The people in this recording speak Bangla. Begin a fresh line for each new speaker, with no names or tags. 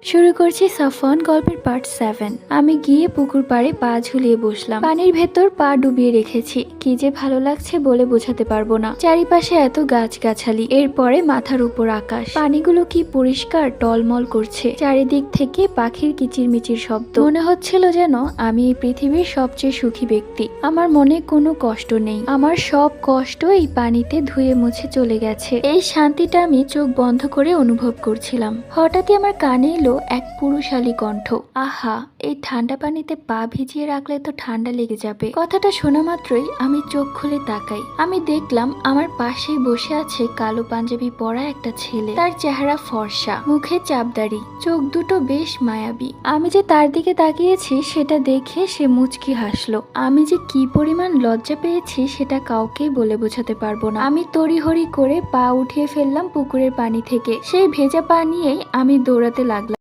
শুরু করছি সাফওয়ান গল্পের পার্ট 7। আমি গিয়ে পুকুর পাড়ে পা ঝুলিয়ে বসলাম। পানির ভেতর পা ডুবিয়ে রেখেছি। কি যে ভালো লাগছে বলে বোঝাতে পারবো না। চারিপাশে এত গাছগাছালি, এরপরে মাথার উপর আকাশ। পানিগুলো কি পরিষ্কার টলমল করছে। চারিদিক থেকে পাখির কিচিরমিচির শব্দ। মনে হচ্ছিল যেন আমি এই পৃথিবীর সবচেয়ে সুখী ব্যক্তি। আমার মনে কোনো কষ্ট নেই। আমার সব কষ্ট এই পানিতে ধুয়ে মুছে চলে গেছে। এই শান্তিটা আমি চোখ বন্ধ করে অনুভব করছিলাম। হঠাৎই আমার কানে এলো এক পুরুষালী কণ্ঠ। আহা, এই ঠান্ডা পানিতে পা ভিজিয়ে রাখলে তো ঠান্ডা লেগে যাবে। কথাটা শোনা মাত্রই আমি চোখ খুলে তাকাই। আমি দেখলাম আমার পাশেই বসে আছে কালো পাঞ্জাবি পরা একটা ছেলে। তার চেহারা ফর্সা, মুখে চাপদাড়ি, চোখ দুটো বেশ মায়াবী। আমি যে তার দিকে তাকিয়েছি সেটা দেখে সে মুচকি হাসলো। আমি যে কি পরিমাণ লজ্জা পেয়েছি সেটা কাউকেই বলে বোঝাতে পারবো না। আমি তড়িহড়ি করে পা উঠিয়ে ফেললাম পুকুরের পানি থেকে। সেই ভেজা পা নিয়েই আমি দৌড়াতে লাগলাম।